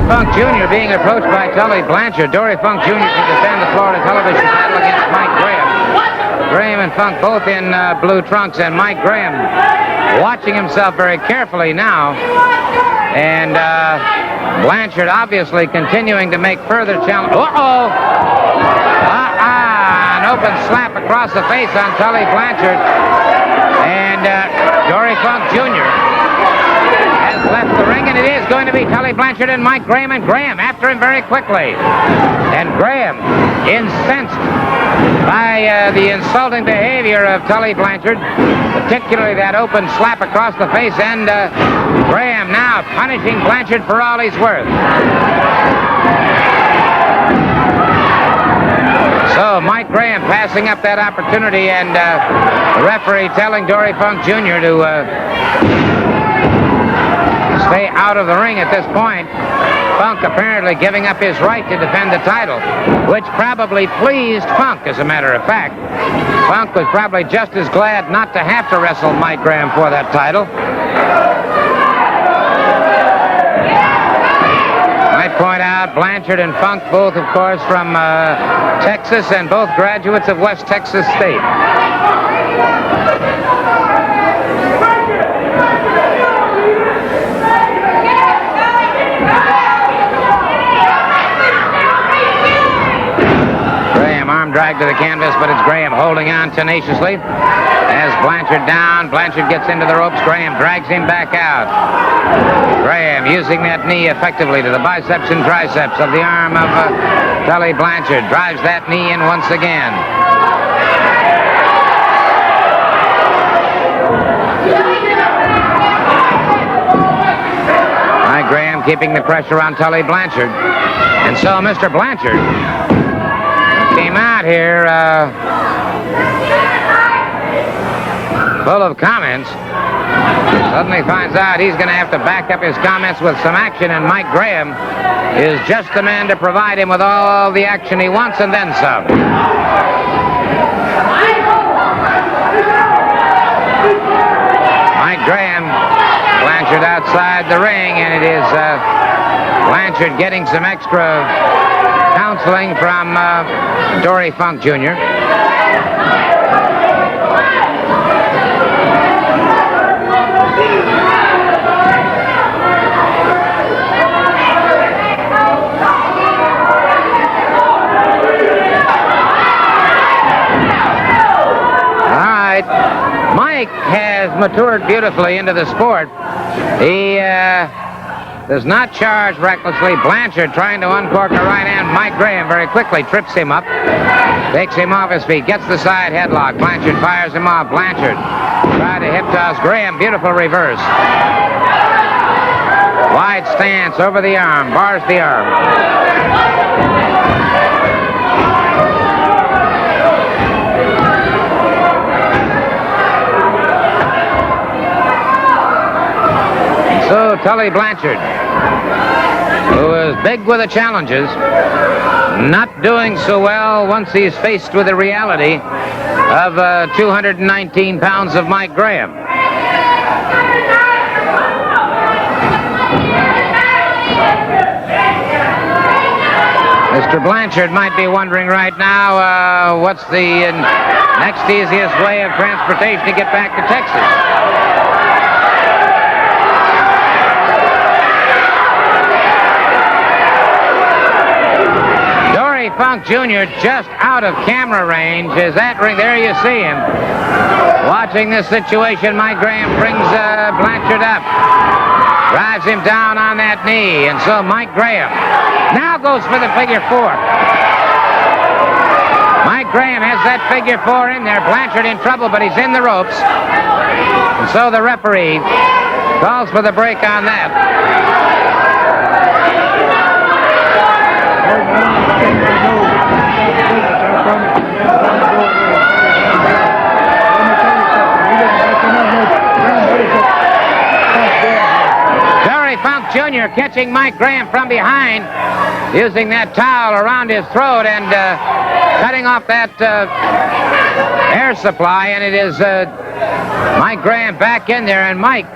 Funk Jr. being approached by Tully Blanchard. Dory Funk Jr. to defend the Florida television title against Mike Graham. Graham and Funk both in blue trunks, and Mike Graham watching himself very carefully now. And Blanchard obviously continuing to make further challenge. Uh-oh! An open slap across the face on Tully Blanchard. And Dory Funk Jr. has left the ring, and it is going to be Tully Blanchard and Mike Graham, and Graham after him very quickly. And Graham, incensed by the insulting behavior of Tully Blanchard, particularly that open slap across the face, and Graham now punishing Blanchard for all he's worth. So Mike Graham passing up that opportunity, and the referee telling Dory Funk Jr. to stay out of the ring at this point. Funk apparently giving up his right to defend the title, which probably pleased Funk, as a matter of fact. Funk was probably just as glad not to have to wrestle Mike Graham for that title. Might point out Blanchard and Funk, both, of course, from Texas, and both graduates of West Texas State. Drag to the canvas, but it's Graham holding on tenaciously. As Blanchard down, Blanchard gets into the ropes. Graham drags him back out. Graham using that knee effectively to the biceps and triceps of the arm of Tully Blanchard. Drives that knee in once again. Mike Graham keeping the pressure on Tully Blanchard. And so Mr. Blanchard came out here full of comments. Suddenly finds out he's going to have to back up his comments with some action, and Mike Graham is just the man to provide him with all the action he wants and then some. Mike Graham, Blanchard outside the ring, and it is Blanchard getting some extra counseling from Dory Funk Jr. All right. Mike has matured beautifully into the sport. He does not charge recklessly. Blanchard trying to uncork the right hand. Mike Graham very quickly trips him up, takes him off his feet, gets the side headlock. Blanchard fires him off. Blanchard tried to hip toss. Graham, beautiful reverse. Wide stance over the arm, bars the arm. So Tully Blanchard, who is big with the challenges, not doing so well once he's faced with the reality of 219 pounds of Mike Graham. Mr. Blanchard might be wondering right now what's the next easiest way of transportation to get back to Texas. Funk Jr. just out of camera range is at ring. There you see him. Watching this situation, Mike Graham brings Blanchard up. Drives him down on that knee. And so Mike Graham now goes for the figure four. Mike Graham has that figure four in there. Blanchard in trouble, but he's in the ropes. And so the referee calls for the break on that. Funk Jr. catching Mike Graham from behind, using that towel around his throat and cutting off that air supply, and it is Mike Graham back in there, and Mike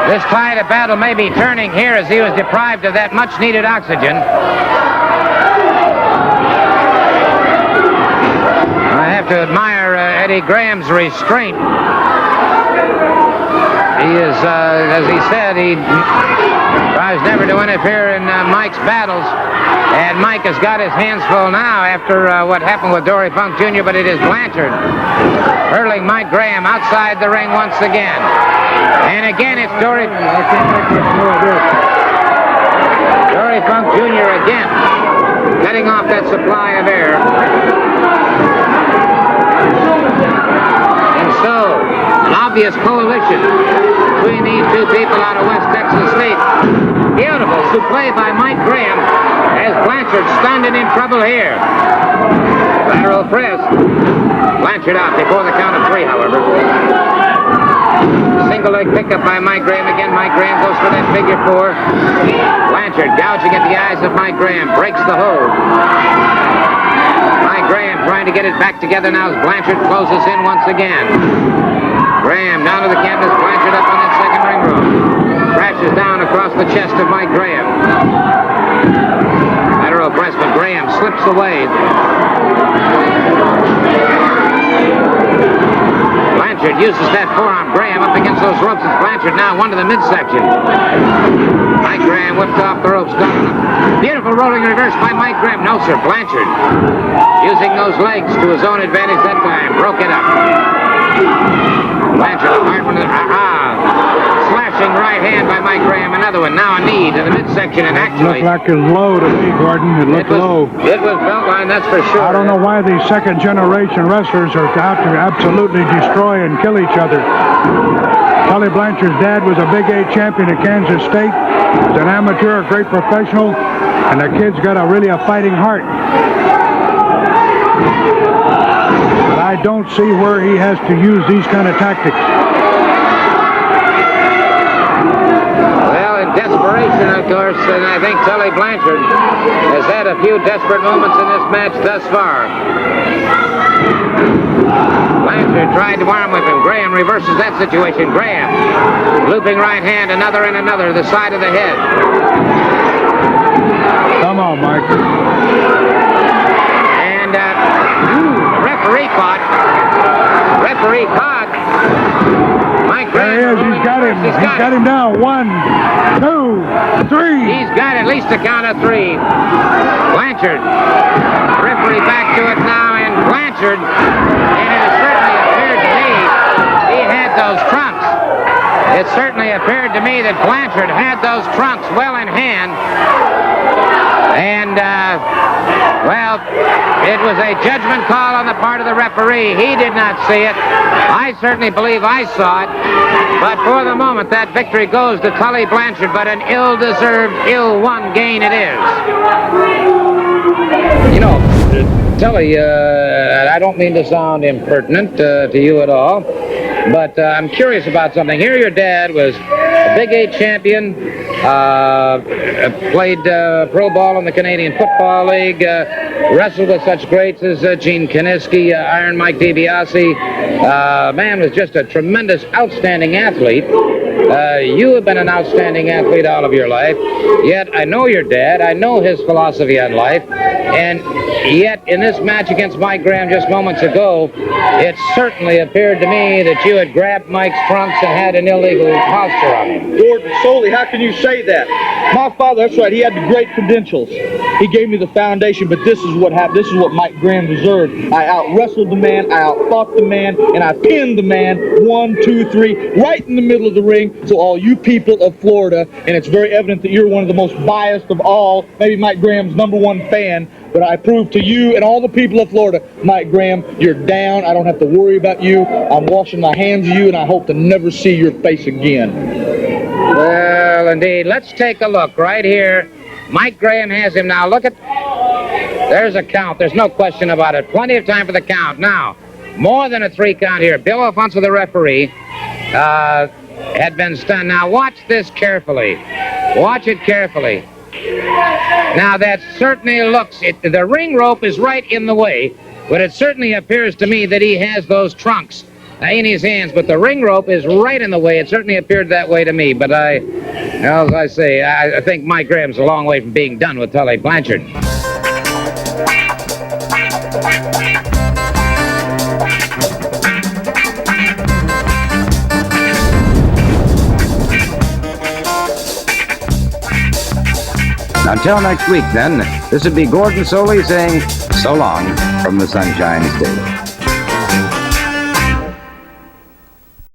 This tide of battle may be turning here as he was deprived of that much-needed oxygen. I have to admire Eddie Graham's restraint. He is, as he said, he tries never to interfere in Mike's battles. And Mike has got his hands full now after what happened with Dory Funk Jr., but it is Blanchard hurling Mike Graham outside the ring once again. And again, it's Dory Funk Jr. again, cutting off that supply of air. And so, an obvious coalition between these two people out of West Texas State. Beautiful supplé by Mike Graham as Blanchard stunned and in trouble here. Lateral press. Blanchard out before the count of 3, however. Single leg pickup by Mike Graham. Again, Mike Graham goes for that figure 4. Blanchard gouging at the eyes of Mike Graham. Breaks the hold. Mike Graham trying to get it back together now as Blanchard closes in once again. Graham down to the canvas. Blanchard up on that second ring rope. Crashes down across the chest of Mike Graham. Lateral press, but Graham slips away. Blanchard uses that forearm. Graham up against those ropes. It's Blanchard now, one to the midsection. Mike Graham whipped off the ropes. Beautiful rolling reverse by Mike Graham. No, sir, Blanchard using those legs to his own advantage that time. Broke it up. Blanchard, a hard one. Slashing right hand by Mike Graham. Another one. Now a knee to the midsection. And actually, it looked like it was low to me, Gordon. It looked low. It was belt line, that's for sure. I don't know why these second-generation wrestlers are out to absolutely destroy and kill each other. Tully Blanchard's dad was a Big 8 champion at Kansas State. He's an amateur, a great professional, and the kid's got really a fighting heart. But I don't see where he has to use these kind of tactics. Well, in desperation, of course, and I think Tully Blanchard has had a few desperate moments in this match thus far. Blanchard tried to arm whip him. Graham reverses that situation. Graham looping right hand, another and another, the side of the head. Come on, Mike. And the referee caught. Referee caught. Mike Graham. There he is. He's got him. He's got him down. 1, 2, 3. He's got at least a count of 3. Blanchard. Referee back to it now, and Blanchard. And it certainly appeared to me he had those trunks. It certainly appeared to me that Blanchard had those trunks well in hand. And, well, it was a judgment call on the part of the referee. He did not see it. I certainly believe I saw it. But for the moment, that victory goes to Tully Blanchard, but an ill-deserved, ill-won gain it is. You know, Tully, I don't mean to sound impertinent to you at all, but I'm curious about something. Here your dad was a Big 8 champion, played pro ball in the Canadian Football League, wrestled with such greats as Gene Kiniski, Iron Mike DiBiase. Man was just a tremendous, outstanding athlete. You have been an outstanding athlete all of your life, yet I know your dad, I know his philosophy on life, and yet in this match against Mike Graham just moments ago, it certainly appeared to me that you had grabbed Mike's trunks and had an illegal posture on him. Gordon Soley, how can you say that? My father, that's right, he had the great credentials. He gave me the foundation, but this is what happened. This is what Mike Graham deserved. I out-wrestled the man, I out-fought the man, and I pinned the man 1, 2, 3, right in the middle of the ring. So all you people of Florida, and it's very evident that you're one of the most biased of all, maybe Mike Graham's #1 fan, but I prove to you and all the people of Florida, Mike Graham, you're down. I don't have to worry about you. I'm washing my hands of you, and I hope to never see your face again. Well, indeed. Let's take a look right here. Mike Graham has him now. Look at... There's a count. There's no question about it. Plenty of time for the count. Now, more than a 3 count here. Bill Alfonso, the referee, had been stunned. Now, watch this carefully. Watch it carefully. Now, that certainly looks... the ring rope is right in the way, but it certainly appears to me that he has those trunks. in his hands, but the ring rope is right in the way. It certainly appeared that way to me, but as I say, I think Mike Graham's a long way from being done with Tully Blanchard. Until next week, then, this would be Gordon Soley saying so long from the Sunshine State.